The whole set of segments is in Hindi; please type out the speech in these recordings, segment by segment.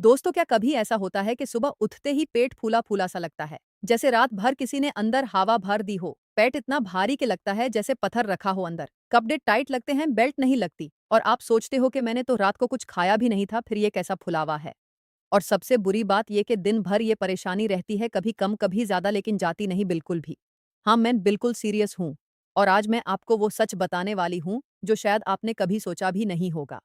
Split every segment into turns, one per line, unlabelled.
दोस्तों, क्या कभी ऐसा होता है कि सुबह उठते ही पेट फूला फूला सा लगता है, जैसे रात भर किसी ने अंदर हवा भर दी हो। पेट इतना भारी के लगता है जैसे पत्थर रखा हो अंदर। कपड़े टाइट लगते हैं, बेल्ट नहीं लगती, और आप सोचते हो कि मैंने तो रात को कुछ खाया भी नहीं था, फिर ये कैसा फुलावा है। और सबसे बुरी बात ये कि दिन भर ये परेशानी रहती है, कभी कम कभी ज्यादा, लेकिन जाती नहीं बिल्कुल भी। हाँ, मैं बिल्कुल सीरियस हूँ। और आज मैं आपको वो सच बताने वाली हूँ जो शायद आपने कभी सोचा भी नहीं होगा।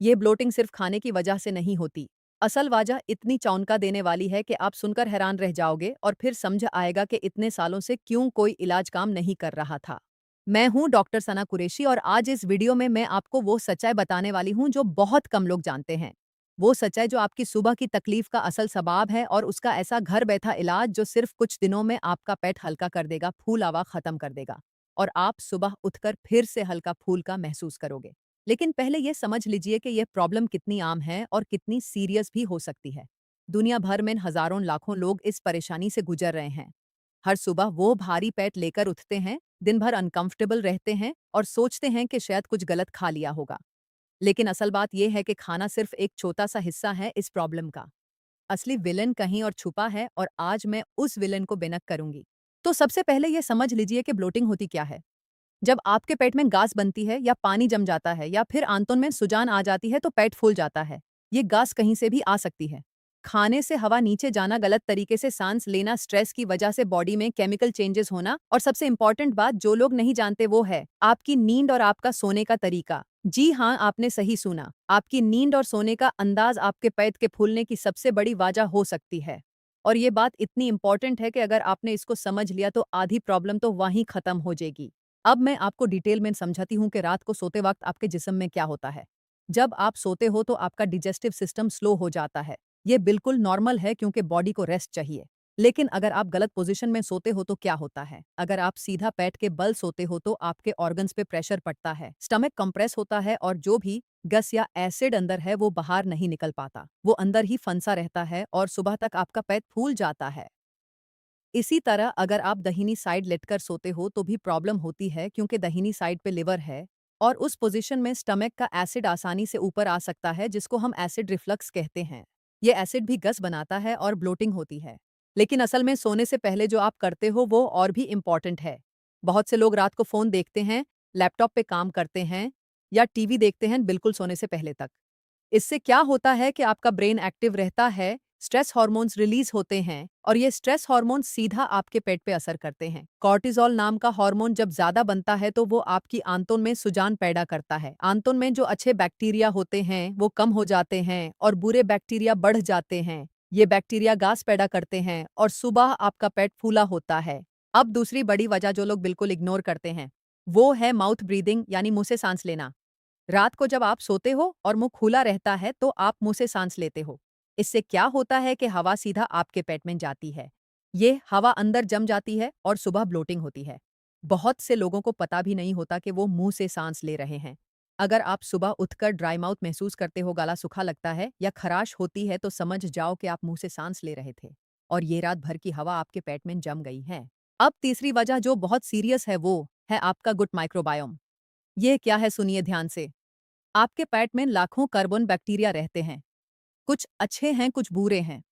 ये ब्लोटिंग सिर्फ खाने की वजह से नहीं होती। असल वजह इतनी चौंका देने वाली है कि आप सुनकर हैरान रह जाओगे, और फिर समझ आएगा कि इतने सालों से क्यों कोई इलाज काम नहीं कर रहा था। मैं हूं डॉक्टर सना कुरैशी, और आज इस वीडियो में मैं आपको वो सच्चाई बताने वाली हूं जो बहुत कम लोग जानते हैं। वो सच्चाई जो आपकी सुबह की तकलीफ का असल सबब है, और उसका ऐसा घर बैठा इलाज जो सिर्फ कुछ दिनों में आपका पेट हल्का कर देगा, फूलावा खत्म कर देगा, और आप सुबह उठकर फिर से हल्का फूल का महसूस करोगे। लेकिन पहले ये समझ लीजिए कि यह प्रॉब्लम कितनी आम है और कितनी सीरियस भी हो सकती है। दुनिया भर में हजारों लाखों लोग इस परेशानी से गुजर रहे हैं। हर सुबह वो भारी पेट लेकर उठते हैं, दिन भर अनकंफर्टेबल रहते हैं और सोचते हैं कि शायद कुछ गलत खा लिया होगा। लेकिन असल बात यह है कि खाना सिर्फ एक छोटा सा हिस्सा है इस प्रॉब्लम का। असली विलन कहीं और छुपा है, और आज मैं उस विलन को बेनक करूंगी। तो सबसे पहले यह समझ लीजिए कि ब्लोटिंग होती क्या है। जब आपके पेट में गैस बनती है, या पानी जम जाता है, या फिर आंतों में सूजन आ जाती है, तो पेट फूल जाता है। ये गैस कहीं से भी आ सकती है। खाने से हवा नीचे जाना, गलत तरीके से सांस लेना, स्ट्रेस की वजह से बॉडी में केमिकल चेंजेस होना, और सबसे इंपॉर्टेंट बात जो लोग नहीं जानते वो है आपकी नींद और आपका सोने का तरीका। जी हाँ, आपने सही सुना। आपकी नींद और सोने का अंदाज आपके पेट के फूलने की सबसे बड़ी वजह हो सकती है। और ये बात इतनी इंपॉर्टेंट है कि अगर आपने इसको समझ लिया तो आधी प्रॉब्लम तो वहीं खत्म हो जाएगी। अब मैं आपको डिटेल में समझाती हूँ कि रात को सोते वक्त आपके जिस्म में क्या होता है। जब आप सोते हो तो आपका डिजेस्टिव सिस्टम स्लो हो जाता है। ये बिल्कुल नॉर्मल है क्योंकि बॉडी को रेस्ट चाहिए। लेकिन अगर आप गलत पोजीशन में सोते हो तो क्या होता है? अगर आप सीधा पेट के बल सोते हो तो आपके ऑर्गन्स पे प्रेशर पड़ता है, स्टमक कंप्रेस होता है, और जो भी गैस या एसिड अंदर है वो बाहर नहीं निकल पाता, वो अंदर ही फंसा रहता है, और सुबह तक आपका पेट फूल जाता है। इसी तरह अगर आप दहिनी साइड लेटकर सोते हो तो भी प्रॉब्लम होती है, क्योंकि दहिनी साइड पे लिवर है, और उस पोजीशन में स्टमक का एसिड आसानी से ऊपर आ सकता है, जिसको हम एसिड रिफ्लक्स कहते हैं। ये एसिड भी गस बनाता है और ब्लोटिंग होती है। लेकिन असल में सोने से पहले जो आप करते हो वो और भी इम्पॉर्टेंट है। बहुत से लोग रात को फ़ोन देखते हैं, लैपटॉप पे काम करते हैं, या टीवी देखते हैं बिल्कुल सोने से पहले तक। इससे क्या होता है कि आपका ब्रेन एक्टिव रहता है, स्ट्रेस हार्मोन्स रिलीज होते हैं, और ये स्ट्रेस हार्मोन सीधा आपके पेट पे असर करते हैं। कॉर्टिसोल नाम का हार्मोन जब ज्यादा बनता है तो वो आपकी आंतों में सूजन पैदा करता है। आंतों में जो अच्छे बैक्टीरिया होते हैं वो कम हो जाते हैं, और बुरे बैक्टीरिया बढ़ जाते हैं। ये बैक्टीरिया गैस पैदा करते हैं, और सुबह आपका पेट फूला होता है। अब दूसरी बड़ी वजह जो लोग बिल्कुल इग्नोर करते हैं, वो है माउथ ब्रीदिंग, यानी मुंह से सांस लेना। रात को जब आप सोते हो और मुंह खुला रहता है तो आप मुंह से सांस लेते हो। इससे क्या होता है कि हवा सीधा आपके पेट में जाती है। ये हवा अंदर जम जाती है और सुबह ब्लोटिंग होती है। बहुत से लोगों को पता भी नहीं होता कि वो मुंह से सांस ले रहे हैं। अगर आप सुबह उठकर ड्राई माउथ महसूस करते हो, गला सूखा लगता है या खराश होती है, तो समझ जाओ कि आप मुंह से सांस ले रहे थे, और ये रात भर की हवा आपके पेट में जम गई है। अब तीसरी वजह जो बहुत सीरियस है वो है आपका गुड माइक्रोबायोम। ये क्या है, सुनिए ध्यान से। आपके पेट में लाखों कार्बन बैक्टीरिया रहते हैं। कुछ अच्छे हैं, कुछ बुरे हैं।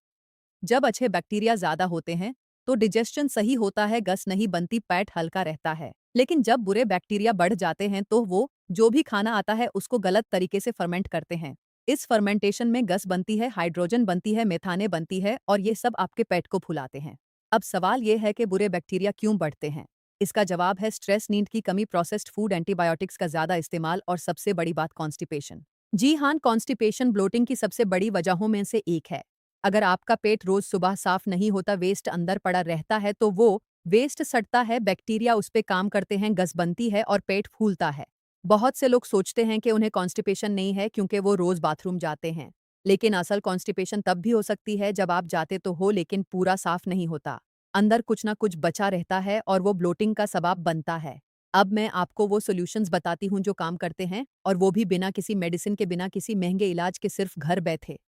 जब अच्छे बैक्टीरिया ज्यादा होते हैं तो डिजेस्शन सही होता है, गस नहीं बनती, पेट हल्का रहता है। लेकिन जब बुरे बैक्टीरिया बढ़ जाते हैं तो वो जो भी खाना आता है उसको गलत तरीके से फर्मेंट करते हैं। इस फर्मेंटेशन में गस बनती है, हाइड्रोजन बनती है, मेथाने बनती है, और ये सब आपके पेट को फुलाते हैं। अब सवाल ये है कि बुरे बैक्टीरिया क्यों बढ़ते हैं। इसका जवाब है स्ट्रेस, नींद की कमी, प्रोसेस्ड फूड, एंटीबायोटिक्स का ज्यादा इस्तेमाल, और सबसे बड़ी बात कॉन्स्टिपेशन। जी हाँ, कॉन्स्टिपेशन ब्लोटिंग की सबसे बड़ी वजहों में से एक है। अगर आपका पेट रोज सुबह साफ नहीं होता, वेस्ट अंदर पड़ा रहता है, तो वो वेस्ट सड़ता है, बैक्टीरिया उस पे काम करते हैं, गस बनती है और पेट फूलता है। बहुत से लोग सोचते हैं कि उन्हें कॉन्स्टिपेशन नहीं है क्योंकि वो रोज बाथरूम जाते हैं। लेकिन असल कॉन्स्टिपेशन तब भी हो सकती है जब आप जाते तो हो लेकिन पूरा साफ नहीं होता। अंदर कुछ ना कुछ बचा रहता है और वो ब्लोटिंग का सबब बनता है। अब मैं आपको वो सॉल्यूशंस बताती हूँ जो काम करते हैं, और वो भी बिना किसी मेडिसिन के, बिना किसी महंगे इलाज के, सिर्फ घर बैठे।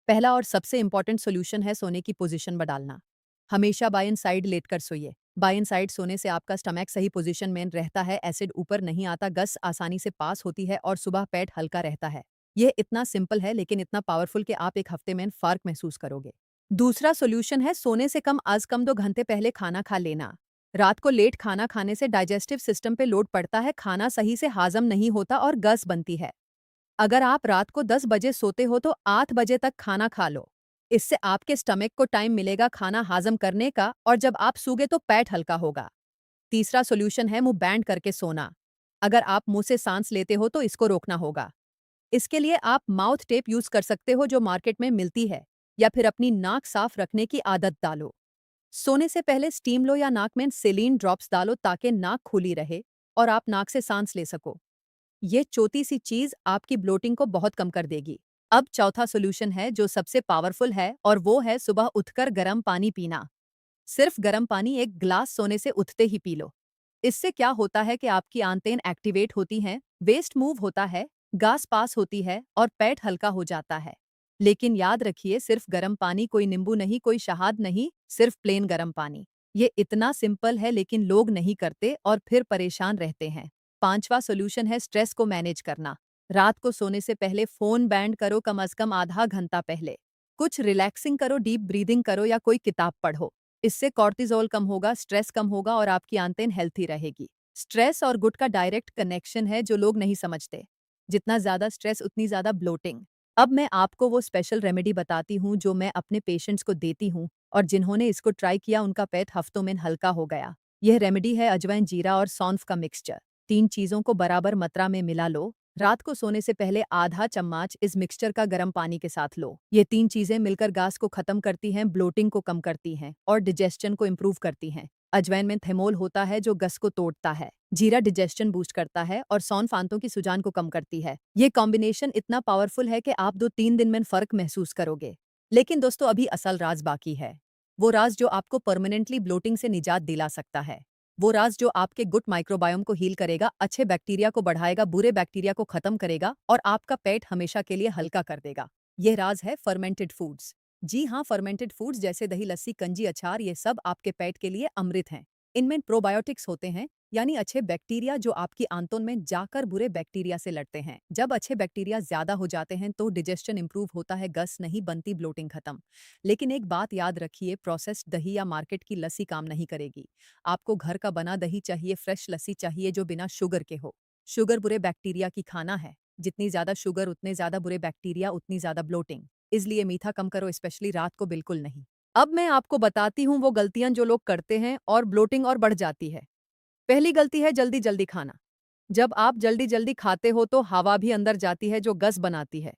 पहला और सबसे इंपॉर्टेंट सॉल्यूशन है सोने की पोजीशन बदलना। हमेशा बाएं साइड लेटकर सोइए। बाएं साइड सोने से आपका स्टमक सही पोजीशन में रहता है, एसिड ऊपर नहीं आता, गस आसानी से पास होती है, और सुबह पेट हल्का रहता है। यह इतना सिंपल है लेकिन इतना पावरफुल कि आप एक हफ्ते में फर्क महसूस करोगे। दूसरा सोल्यूशन है सोने से कम आज कम 2 घंटे पहले खाना खा लेना। रात को लेट खाना खाने से डाइजेस्टिव सिस्टम पे लोड पड़ता है, खाना सही से हाजम नहीं होता और गैस बनती है। अगर आप रात को 10 बजे सोते हो तो 8 बजे तक खाना खा लो। इससे आपके स्टमक को टाइम मिलेगा खाना हाजम करने का और जब आप सूगे तो पेट हल्का होगा। तीसरा सोल्यूशन है मुंह बैंड करके सोना। अगर आप मुंह से सांस लेते हो तो इसको रोकना होगा। इसके लिए आप माउथ टेप यूज कर सकते हो जो मार्केट में मिलती है, या फिर अपनी नाक साफ रखने की आदत डालो। सोने से पहले स्टीम लो या नाक में सेलिन ड्रॉप्स डालो ताकि नाक खुली रहे और आप नाक से सांस ले सको। ये छोटी सी चीज आपकी ब्लोटिंग को बहुत कम कर देगी। अब चौथा सोल्यूशन है जो सबसे पावरफुल है और वो है सुबह उठकर गर्म पानी पीना। सिर्फ गर्म पानी एक ग्लास सोने से उठते ही पी लो। इससे क्या होता है कि आपकी आंतें एक्टिवेट होती हैं, वेस्ट मूव होता है, गैस पास होती है और पेट हल्का हो जाता है। लेकिन याद रखिए, सिर्फ गर्म पानी, कोई नींबू नहीं, कोई शहद नहीं, सिर्फ प्लेन गर्म पानी। ये इतना सिंपल है लेकिन लोग नहीं करते और फिर परेशान रहते हैं। पांचवा सोल्यूशन है स्ट्रेस को मैनेज करना। रात को सोने से पहले फोन बैंड करो कम से कम आधा घंटा पहले। कुछ रिलैक्सिंग करो, डीप ब्रीदिंग करो या कोई किताब पढ़ो। इससे कॉर्टिजोल कम होगा, स्ट्रेस कम होगा और आपकी आंतें हेल्थी रहेगी। स्ट्रेस और गुट का डायरेक्ट कनेक्शन है जो लोग नहीं समझते। जितना ज्यादा स्ट्रेस उतनी ज्यादा ब्लोटिंग। अब मैं आपको वो स्पेशल रेमेडी बताती हूँ जो मैं अपने पेशेंट्स को देती हूँ और जिन्होंने इसको ट्राई किया उनका पेट हफ्तों में हल्का हो गया। यह रेमेडी है अजवाइन, जीरा और सौंफ का मिक्सचर। 3 चीजों को बराबर मात्रा में मिला लो। रात को सोने से पहले आधा चम्मच इस मिक्सचर का गर्म पानी के साथ लो। ये 3 चीजें मिलकर गैस को खत्म करती हैं, ब्लोटिंग को कम करती हैं और डिजेस्शन को इम्प्रूव करती हैं। अजवाइन में थेमोल होता है जो गस को तोड़ता है। जीरा डिजेस्शन बूस्ट करता है और सौंफ आंतों की सूजन को कम करती है। ये कॉम्बिनेशन इतना पावरफुल है कि आप 2-3 दिन में फर्क महसूस करोगे। लेकिन दोस्तों, अभी असल राज बाकी है। वो राज जो आपको परमानेंटली ब्लोटिंग से निजात दिला सकता है। वो राज जो आपके गुट माइक्रोबायोम को हील करेगा, अच्छे बैक्टीरिया को बढ़ाएगा, बुरे बैक्टीरिया को खत्म करेगा और आपका पेट हमेशा के लिए हल्का कर देगा। यह राज है फर्मेंटेड फूड्स। जी हाँ, फर्मेंटेड फूड्स जैसे दही, लस्सी, कंजी, अचार, ये सब आपके पेट के लिए अमृत हैं। इनमें प्रोबायोटिक्स होते हैं, यानी अच्छे बैक्टीरिया जो आपकी आंतों में जाकर बुरे बैक्टीरिया से लड़ते हैं। जब अच्छे बैक्टीरिया ज्यादा हो जाते हैं तो डिजेस्शन इंप्रूव होता है, गस नहीं बनती, ब्लोटिंग खत्म। लेकिन एक बात याद रखिए, प्रोसेस्ड दही या मार्केट की लस्सी काम नहीं करेगी। आपको घर का बना दही चाहिए, फ्रेश लस्सी चाहिए जो बिना शुगर के हो। शुगर बुरे बैक्टीरिया की खाना है। जितनी ज्यादा शुगर उतने ज्यादा बुरे बैक्टीरिया, उतनी ज्यादा ब्लोटिंग। इसलिए मीठा कम करो, स्पेशली रात को बिल्कुल नहीं। अब मैं आपको बताती हूँ वो गलतियां जो लोग करते हैं और ब्लोटिंग और बढ़ जाती है। पहली गलती है जल्दी जल्दी खाना। जब आप जल्दी जल्दी खाते हो तो हवा भी अंदर जाती है जो गस बनाती है।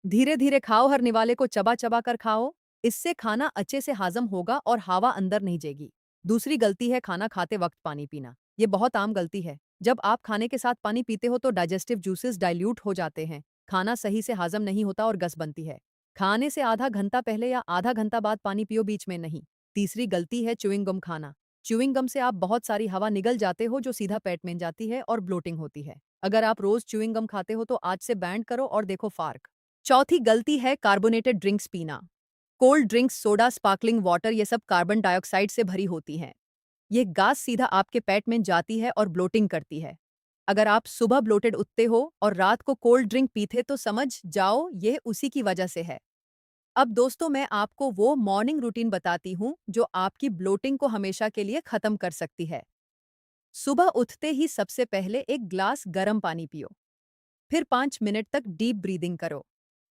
धीरे धीरे खाओ, हर निवाले को चबा चबा कर खाओ। इससे खाना अच्छे से हाजम होगा और हवा अंदर नहीं जाएगी। दूसरी गलती है खाना खाते वक्त पानी पीना। ये बहुत आम गलती है। जब आप खाने के साथ पानी पीते हो तो डाइजेस्टिव जूसेस डाइल्यूट हो जाते हैं, खाना सही से हाजम नहीं होता और गस बनती है। खाने से आधा घंटा पहले या आधा घंटा बाद पानी पियो, बीच में नहीं। तीसरी गलती है च्युइंग गम खाना। च्युइंग गम से आप बहुत सारी हवा निगल जाते हो जो सीधा पेट में जाती है और ब्लोटिंग होती है। अगर आप रोज च्युइंग गम खाते हो तो आज से बैंड करो और देखो फार्क। चौथी गलती है कार्बोनेटेड ड्रिंक्स पीना। Cold drinks, soda, sparkling water, ये सब कार्बन डाइऑक्साइड से भरी होती हैं। ये गैस सीधा आपके पेट में जाती है और ब्लोटिंग करती है। अगर आप सुबह ब्लोटेड उठते हो और रात को कोल्ड ड्रिंक पीते तो समझ जाओ ये उसी की वजह से है। अब दोस्तों, मैं आपको वो मॉर्निंग रूटीन बताती हूँ जो आपकी ब्लोटिंग को हमेशा के लिए खत्म कर सकती है। सुबह उठते ही सबसे पहले एक ग्लास गर्म पानी पियो। फिर 5 मिनट तक डीप ब्रीदिंग करो।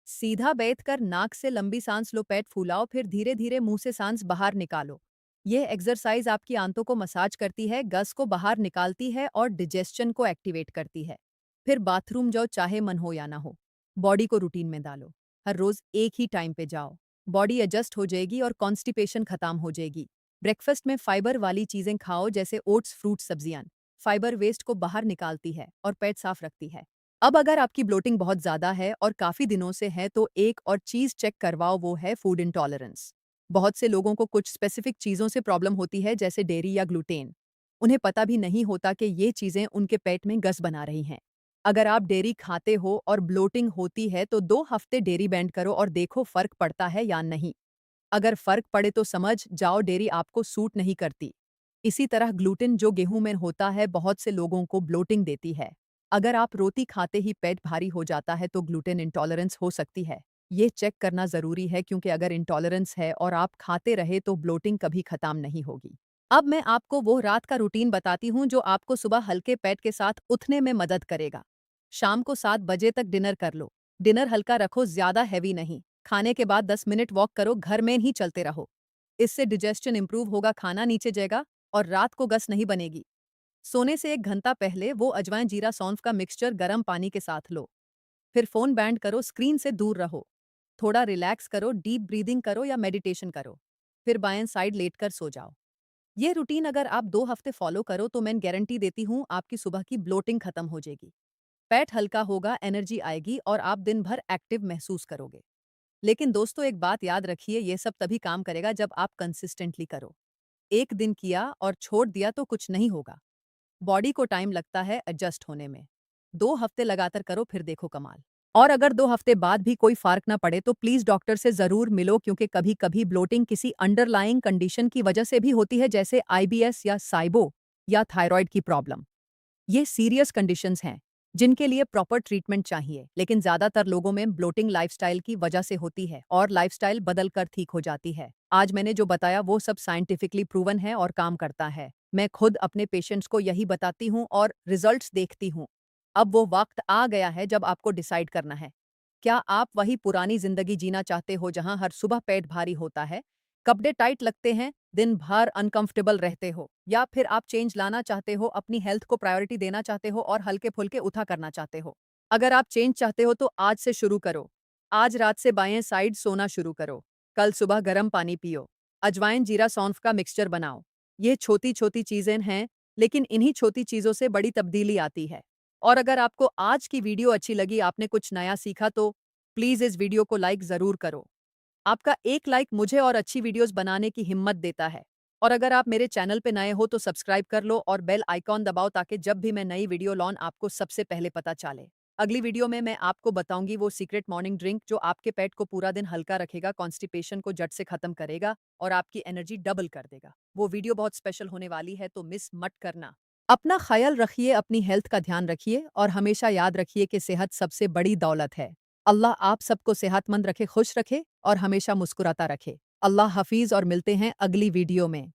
सीधा बैठकर नाक से लंबी सांस लो, पेट फूलाओ, फिर धीरे धीरे मुंह से सांस बाहर निकालो। यह एक्सरसाइज आपकी आंतों को मसाज करती है, गस को बाहर निकालती है और डिजेस्शन को एक्टिवेट करती है। फिर बाथरूम जाओ, चाहे मन हो या ना हो। बॉडी को रूटीन में डालो। हर रोज एक ही टाइम पे जाओ। बॉडी एडजस्ट हो जाएगी और कॉन्स्टिपेशन खत्म हो जाएगी। ब्रेकफास्ट में फाइबर वाली चीजें खाओ जैसे ओट्स, फ्रूट, सब्जियां। फाइबर वेस्ट को बाहर निकालती है और पेट साफ रखती है। अब अगर आपकी ब्लोटिंग बहुत ज्यादा है और काफी दिनों से है तो एक और चीज चेक करवाओ, वो है फूड इंटॉलरेंस। बहुत से लोगों को कुछ स्पेसिफिक चीजों से प्रॉब्लम होती है जैसे डेयरी या ग्लूटेन। उन्हें पता भी नहीं होता कि ये चीजें उनके पेट में गस बना रही हैं। अगर आप डेयरी खाते हो और ब्लोटिंग होती है तो 2 हफ्ते डेयरी बैंड करो और देखो फर्क पड़ता है या नहीं। अगर फर्क पड़े तो समझ जाओ डेयरी आपको सूट नहीं करती। इसी तरह ग्लूटेन जो गेहूं में होता है बहुत से लोगों को ब्लोटिंग देती है। अगर आप रोटी खाते ही पेट भारी हो जाता है तो ग्लूटेन इंटॉलरेंस हो सकती है। ये चेक करना ज़रूरी है क्योंकि अगर इंटॉलरेंस है और आप खाते रहे तो ब्लोटिंग कभी खत्म नहीं होगी। अब मैं आपको वो रात का रूटीन बताती हूँ जो आपको सुबह हल्के पेट के साथ उठने में मदद करेगा। शाम को 7 बजे तक डिनर कर लो। डिनर हल्का रखो, ज़्यादा हैवी नहीं। खाने के बाद 10 मिनट वॉक करो, घर में ही चलते रहो। इससे डिजेस्शन इंप्रूव होगा, खाना नीचे जाएगा और रात को गैस नहीं बनेगी। सोने से 1 घंटा पहले वो अजवाइन जीरा सौंफ का मिक्सचर गर्म पानी के साथ लो। फिर फ़ोन बैंड करो, स्क्रीन से दूर रहो। थोड़ा रिलैक्स करो, डीप ब्रीदिंग करो या मेडिटेशन करो। फिर बाएं साइड लेटकर सो जाओ। ये रूटीन अगर आप 2 हफ्ते फॉलो करो तो मैं गारंटी देती हूँ आपकी सुबह की ब्लोटिंग खत्म हो जाएगी। पेट हल्का होगा, एनर्जी आएगी और आप दिन भर एक्टिव महसूस करोगे। लेकिन दोस्तों, एक बात याद रखिए, ये सब तभी काम करेगा जब आप कंसिस्टेंटली करो। एक दिन किया और छोड़ दिया तो कुछ नहीं होगा। बॉडी को टाइम लगता है एडजस्ट होने में। 2 हफ्ते लगातार करो, फिर देखो कमाल। और अगर 2 हफ्ते बाद भी कोई फ़र्क ना पड़े तो प्लीज़ डॉक्टर से ज़रूर मिलो क्योंकि कभी-कभी ब्लोटिंग किसी अंडरलाइंग कंडीशन की वजह से भी होती है, जैसे आईबीएस या साइबो या थायराइड की प्रॉब्लम। ये सीरियस कंडीशंस हैं जिनके लिए प्रॉपर ट्रीटमेंट चाहिए, लेकिन ज़्यादातर लोगों में ब्लोटिंग लाइफ़स्टाइल की वजह से होती है और लाइफ़स्टाइल बदलकर ठीक हो जाती है। आज मैंने जो बताया वो सब साइंटिफिकली प्रूवन है और काम करता है। मैं खुद अपने पेशेंट्स को यही बताती हूँ और रिजल्ट्स देखती हूँ। अब वो वक्त आ गया है जब आपको डिसाइड करना है। क्या आप वही पुरानी जिंदगी जीना चाहते हो जहां हर सुबह पेट भारी होता है, कपड़े टाइट लगते हैं, दिन भर अनकंफर्टेबल रहते हो, या फिर आप चेंज लाना चाहते हो, अपनी हेल्थ को प्रायोरिटी देना चाहते हो और हल्के-फुल्के उठा करना चाहते हो? अगर आप चेंज चाहते हो तो आज से शुरू करो। आज रात से बाएं साइड सोना शुरू करो। कल सुबह गर्म पानी पियो। अजवाइन जीरा सौंफ का मिक्सचर बनाओ। ये छोटी-छोटी चीजें हैं, लेकिन इन्हीं छोटी चीजों से बड़ी तब्दीली आती है। और अगर आपको आज की वीडियो अच्छी लगी, आपने कुछ नया सीखा तो प्लीज़ इस वीडियो को लाइक ज़रूर करो। आपका एक लाइक मुझे और अच्छी वीडियोस बनाने की हिम्मत देता है। और अगर आप मेरे चैनल पे नए हो तो सब्सक्राइब कर लो और बेल आइकॉन दबाओ ताकि जब भी मैं नई वीडियो लॉन्च आपको सबसे पहले पता चले। अगली वीडियो में मैं आपको बताऊंगी वो सीक्रेट मॉर्निंग ड्रिंक जो आपके पेट को पूरा दिन हल्का रखेगा, कॉन्स्टिपेशन को जड़ से खत्म करेगा और आपकी एनर्जी डबल कर देगा। वो वीडियो बहुत स्पेशल होने वाली है तो मिस मत करना। अपना ख्याल रखिए, अपनी हेल्थ का ध्यान रखिए और हमेशा याद रखिए कि सेहत सबसे बड़ी दौलत है। अल्लाह आप सबको सेहतमंद रखे, खुश रखे और हमेशा मुस्कुराता रखे। अल्लाह हाफिज और मिलते हैं अगली वीडियो में।